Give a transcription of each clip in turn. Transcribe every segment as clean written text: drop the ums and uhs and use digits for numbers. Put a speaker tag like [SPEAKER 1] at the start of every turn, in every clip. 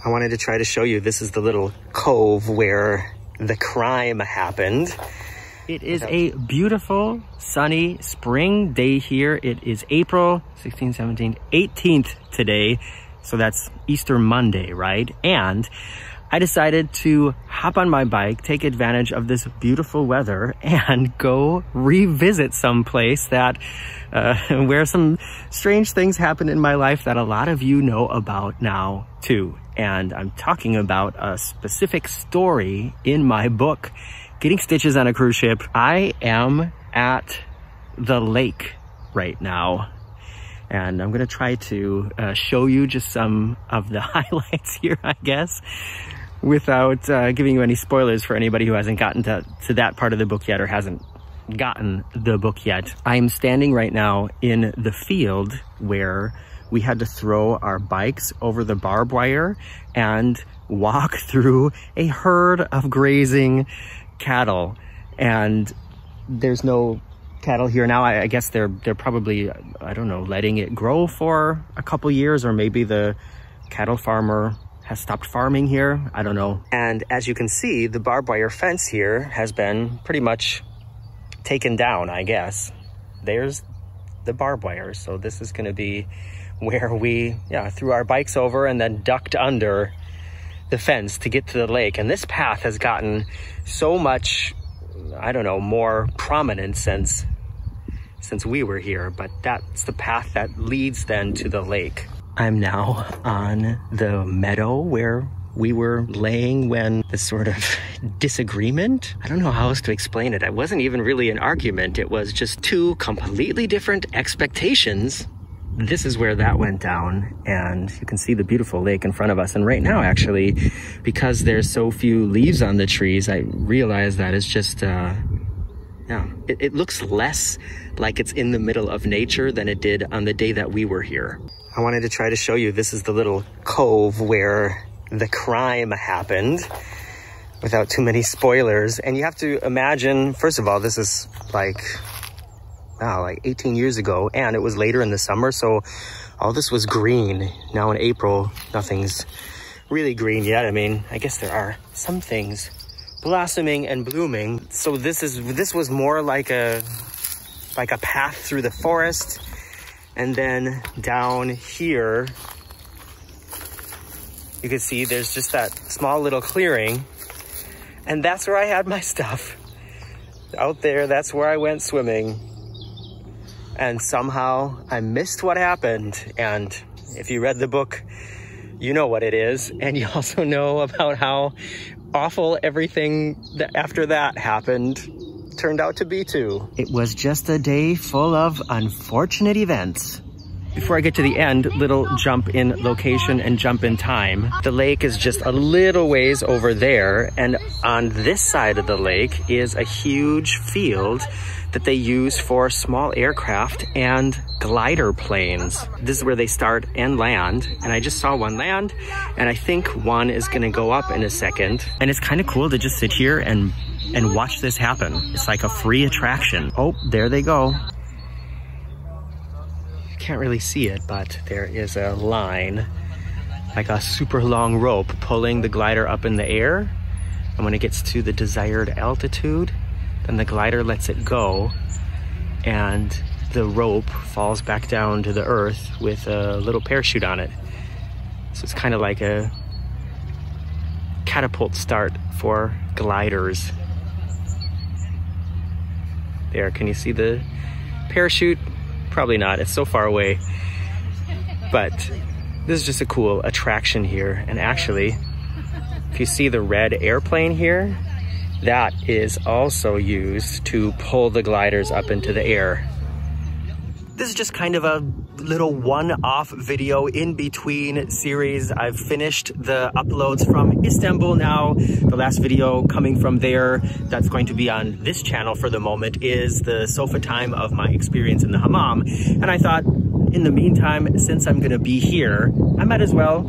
[SPEAKER 1] I wanted to try to show you, this is the little cove where the crime happened.
[SPEAKER 2] It is a beautiful, sunny spring day here. It is April 16th, 17th, 18th today. So that's Easter Monday, right? And I decided to hop on my bike, take advantage of this beautiful weather, and go revisit some place that where some strange things happen in my life that a lot of you know about now too. And I'm talking about a specific story in my book, Getting Stitches on a Cruise Ship. I am at the lake right now, and I'm gonna try to show you just some of the highlights here, I guess, without giving you any spoilers for anybody who hasn't gotten to that part of the book yet or hasn't gotten the book yet. I'm standing right now in the field where we had to throw our bikes over the barbed wire and walk through a herd of grazing cattle. And there's no cattle here now. I guess they're probably, I don't know, letting it grow for a couple years, or maybe the cattle farmer has stopped farming here. I don't know. And as you can see, the barbed wire fence here has been pretty much taken down, I guess. There's the barbed wire. So this is going to be where we threw our bikes over and then ducked under the fence to get to the lake. And this path has gotten so much, I don't know, more prominent since we were here, but that's the path that leads then to the lake. I'm now on the meadow where we were laying when the sort of disagreement, I don't know how else to explain it. It wasn't even really an argument. It was just two completely different expectations. This is where that went down, and you can see the beautiful lake in front of us. And right now, actually, because there's so few leaves on the trees, I realize that it's just, it looks less like it's in the middle of nature than it did on the day that we were here.
[SPEAKER 1] I wanted to try to show you, this is the little cove where the crime happened, without too many spoilers. And you have to imagine, first of all, this is like 18 years ago, and it was later in the summer, so all this was green. Now in April, nothing's really green yet. I mean, I guess there are some things blossoming and blooming. So this was more like a path through the forest. And then down here, you can see there's just that small little clearing, and that's where I had my stuff. Out there, that's where I went swimming. And somehow I missed what happened. And if you read the book, you know what it is. And you also know about how awful everything that after that happened turned out to be too. It was just a day full of unfortunate events. Before I get to the end, little jump in location and jump in time. The lake is just a little ways over there, and on this side of the lake is a huge field that they use for small aircraft and glider planes. This is where they start and land, and I just saw one land, and I think one is gonna go up in a second. And it's kind of cool to just sit here and watch this happen. It's like a free attraction. Oh, there they go. Can't really see it, but there is a line, like a super long rope, pulling the glider up in the air. And when it gets to the desired altitude, then the glider lets it go, and the rope falls back down to the earth with a little parachute on it. So it's kind of like a catapult start for gliders. There, can you see the parachute? Probably not, it's so far away. But this is just a cool attraction here. And actually, if you see the red airplane here, that is also used to pull the gliders up into the air. This is just kind of a little one-off video in between series. I've finished the uploads from Istanbul now. The last video coming from there that's going to be on this channel for the moment is the sofa time of my experience in the hammam. And I thought, in the meantime, since I'm gonna be here, I might as well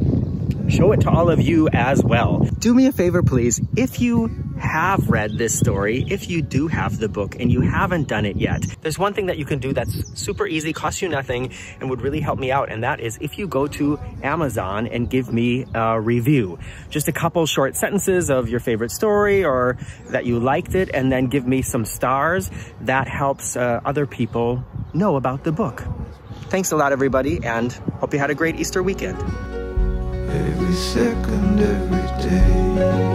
[SPEAKER 1] show it to all of you as well. Do me a favor, please. If you
[SPEAKER 2] have read this story, if you do have the book and you haven't done it yet, there's one thing that you can do that's super easy, costs you nothing, and would really help me out. And that is if you go to Amazon and give me a review. Just a couple short sentences of your favorite story or that you liked it, and then give me some stars. That helps other people know about the book. Thanks a lot, everybody, and hope you had a great Easter weekend.
[SPEAKER 3] Every second, every day.